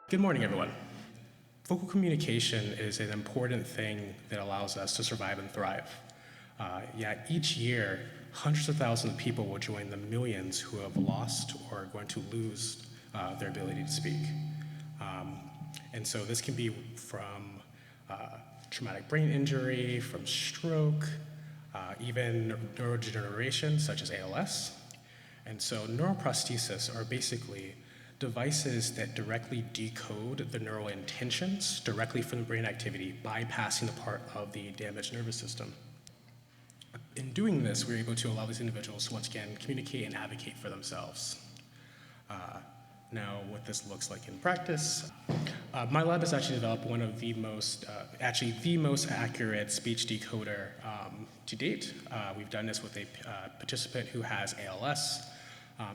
Good morning, everyone. Vocal communication is an important thing that allows us to survive and thrive. Yet each year, hundreds of thousands of people will join the millions who have lost or are going to lose their ability to speak. And so this can be from traumatic brain injury, from stroke, even neurodegeneration such as ALS. And so neuroprosthesis are basically devices that directly decode the neural intentions directly from the brain activity, bypassing the part of the damaged nervous system. In doing this, we're able to allow these individuals to once again communicate and advocate for themselves. Now, what this looks like in practice, my lab has actually developed one of the most, the most accurate speech decoder to date. We've done this with a participant who has ALS.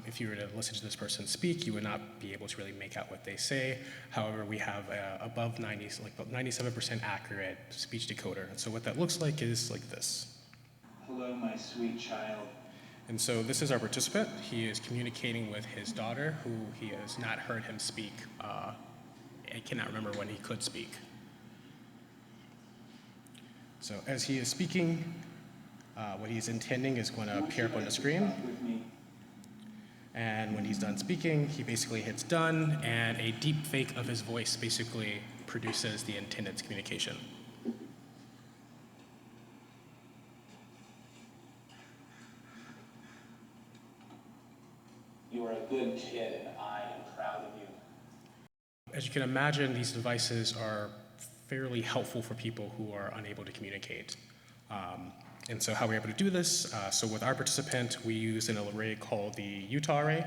If you were to listen to this person speak, you would not be able to really make out what they say. However, we have above 90, like about 97% accurate speech decoder. And so what that looks like is like this. Hello, my sweet child. And so this is our participant. He is communicating with his daughter, who he has not heard him speak. I cannot remember when he could speak. So as he is speaking, what he's intending is going to appear up on the screen. And when he's done speaking, he basically hits done, and a deep fake of his voice basically produces the intended communication. You are a good kid, and I am proud of you. As you can imagine, these devices are fairly helpful for people who are unable to communicate. And so how we're able to do this, so with our participant, we use an array called the Utah array.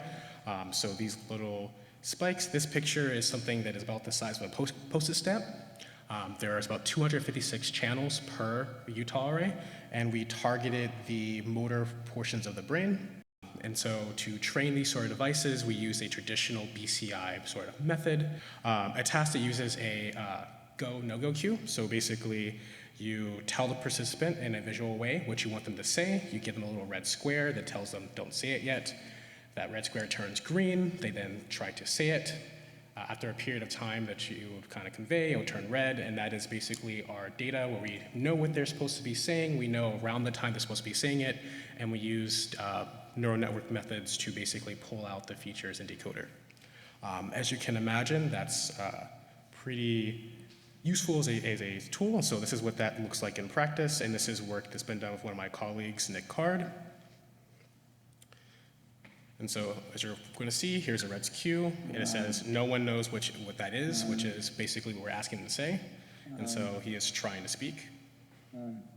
So these little spikes, this picture is something that is about the size of a postage stamp. There are about 256 channels per Utah array, and we targeted the motor portions of the brain. And so to train these sort of devices, we use a traditional BCI sort of method. A task that uses a go, no-go cue. So basically, you tell the participant in a visual way what you want them to say. You give them a little red square that tells them, don't say it yet. That red square turns green. They then try to say it. After a period of time that you kind of convey, it'll turn red, and that is basically our data where we know what they're supposed to be saying. We know around the time they're supposed to be saying it, and we used neural network methods to basically pull out the features in decoder. As you can imagine, that's pretty useful as a tool. So this is what that looks like in practice, and this is work that's been done with one of my colleagues, Nick Card. And so as you're going to see, here's a red cue, and it says no one knows what that is, which is basically what we're asking him to say. And so he is trying to speak. And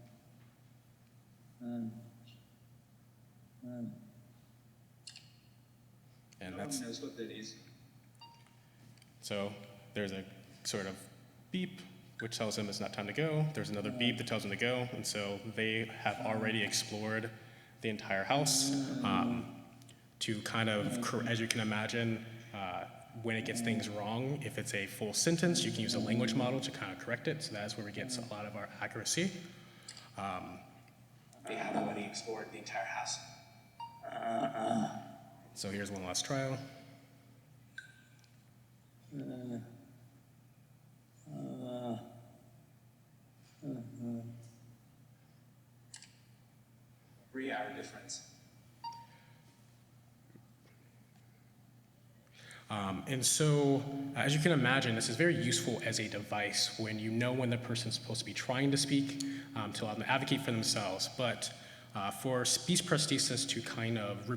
that's, no one knows what that is. So there's a sort of beep, which tells him it's not time to go. There's another beep that tells him to go. And so they have already explored the entire house to kind of, as you can imagine, when it gets things wrong, if it's a full sentence, you can use a language model to kind of correct it. So that's where we get a lot of our accuracy. They have already explored the entire house. So here's one last trial. Three-hour difference. And so, as you can imagine, this is very useful as a device when you know when the person's supposed to be trying to speak, to allow them to advocate for themselves. But for speech prosthesis to kind of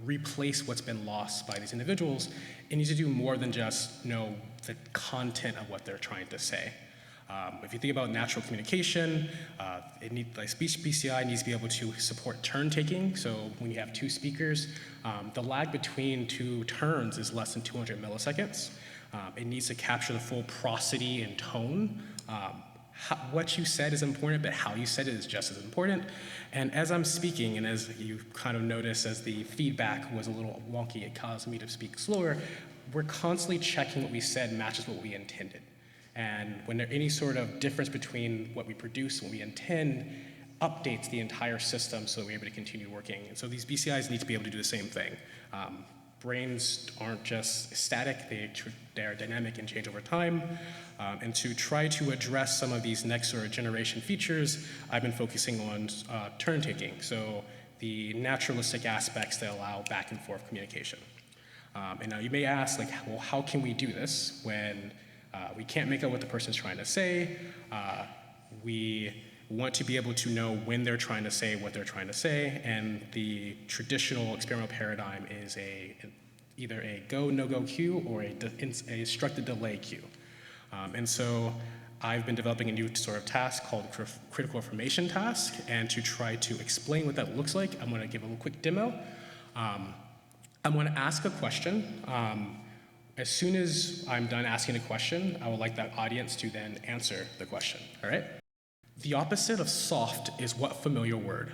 replace what's been lost by these individuals, it needs to do more than just know the content of what they're trying to say. If you think about natural communication, speech BCI needs to be able to support turn taking. So when you have two speakers, the lag between two turns is less than 200 milliseconds. It needs to capture the full prosody and tone. What you said is important, but how you said it is just as important. And as I'm speaking, and as you kind of notice, as the feedback was a little wonky, it caused me to speak slower, we're constantly checking what we said matches what we intended. And when there's any sort of difference between what we produce and what we intend, updates the entire system so that we're able to continue working. And so these BCIs need to be able to do the same thing. brains aren't just static, they're dynamic and change over time. And to try to address some of these next sort of generation features, I've been focusing on turn taking, so the naturalistic aspects that allow back and forth communication. And now you may ask, like, well, how can we do this when we can't make out what the person's trying to say? We want to be able to know when they're trying to say what they're trying to say, and the traditional experimental paradigm is either a go, no-go cue or a instructed delay cue. And so I've been developing a new sort of task called critical information task, and to try to explain what that looks like, I'm going to give a little quick demo. I'm going to ask a question. As soon as I'm done asking a question, I would like that audience to then answer the question, all right? The opposite of soft is what familiar word?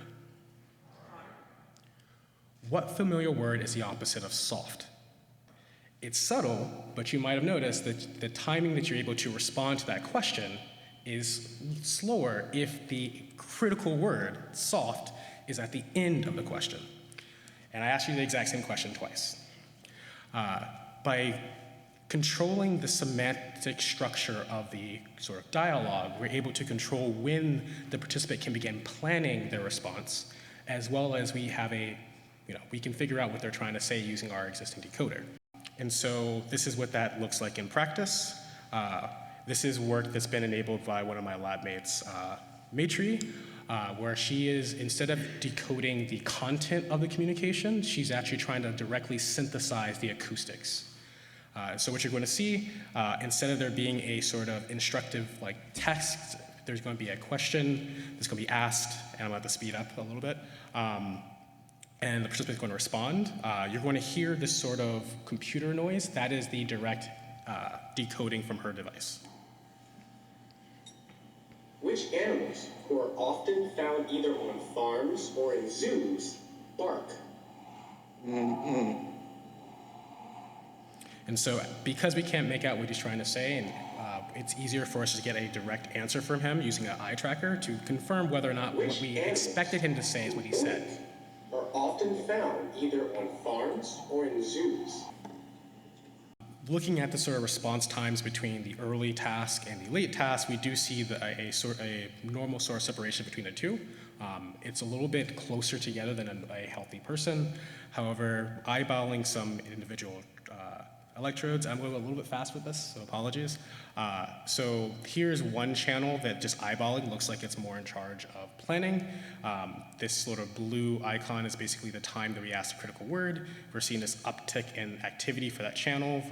What familiar word is the opposite of soft? It's subtle, but you might have noticed that the timing that you're able to respond to that question is slower if the critical word, soft, is at the end of the question. And I asked you the exact same question twice. By controlling the semantic structure of the sort of dialogue, we're able to control when the participant can begin planning their response, as well as we can figure out what they're trying to say using our existing decoder. And so this is what that looks like in practice. This is work that's been enabled by one of my lab mates, Maitri, where she is, instead of decoding the content of the communication, she's actually trying to directly synthesize the acoustics. So what you're going to see, instead of there being a sort of instructive like text, there's going to be a question that's going to be asked, and I'm going to have to speed up a little bit. And the participant is going to respond. You're going to hear this sort of computer noise. That is the direct decoding from her device. Which animals, who are often found either on farms or in zoos, bark? And so because we can't make out what he's trying to say, and it's easier for us to get a direct answer from him using an eye tracker to confirm whether or not what we expected him to say is what he said. Are often found either on farms or in zoos. Looking at the sort of response times between the early task and the late task, we do see a normal sort of separation between the two. It's a little bit closer together than a healthy person. However, eyeballing some individual electrodes, I'm going a little bit fast with this, so apologies. So here's one channel that just eyeballing looks like it's more in charge of planning. This sort of blue icon is basically the time that we ask the critical word. We're seeing this uptick in activity for that channel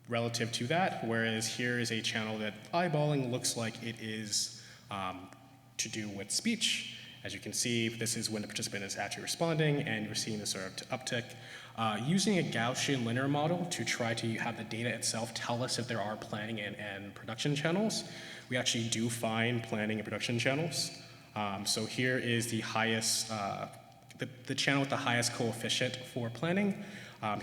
relative to that, whereas here is a channel that eyeballing looks like it is to do with speech. As you can see, this is when the participant is actually responding, and you're seeing this sort of uptick. Using a Gaussian linear model to try to have the data itself tell us if there are planning and production channels, we actually do find planning and production channels. So here is the highest, the channel with the highest coefficient for planning.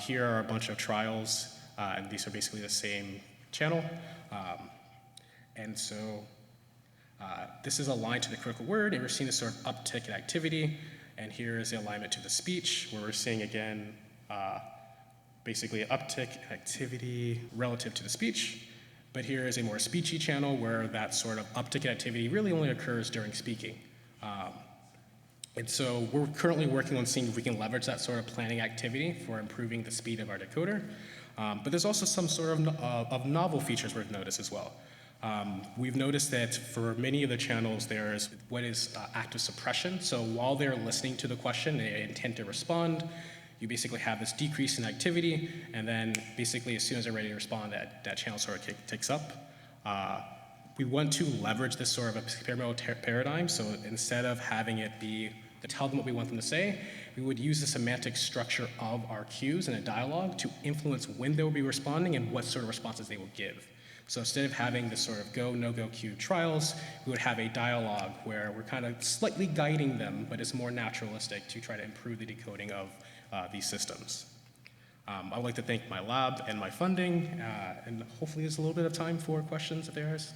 Here are a bunch of trials, and these are basically the same channel. And so this is aligned to the critical word, and we're seeing this sort of uptick in activity. And here is the alignment to the speech, where we're seeing again, basically an uptick in activity relative to the speech. But here is a more speechy channel where that sort of uptick in activity really only occurs during speaking. And so we're currently working on seeing if we can leverage that sort of planning activity for improving the speed of our decoder. But there's also some sort of novel features we've noticed as well. We've noticed that for many of the channels, there's what is active suppression. So while they're listening to the question, they intend to respond, you basically have this decrease in activity, and then basically as soon as they're ready to respond, that channel sort of ticks up. We want to leverage this sort of experimental paradigm, so instead of having it be to tell them what we want them to say, we would use the semantic structure of our cues in a dialogue to influence when they will be responding and what sort of responses they will give. So instead of having this sort of go, no-go cue trials, we would have a dialogue where we're kind of slightly guiding them, but it's more naturalistic to try to improve the decoding of these systems. I would like to thank my lab and my funding, and hopefully there's a little bit of time for questions if there is.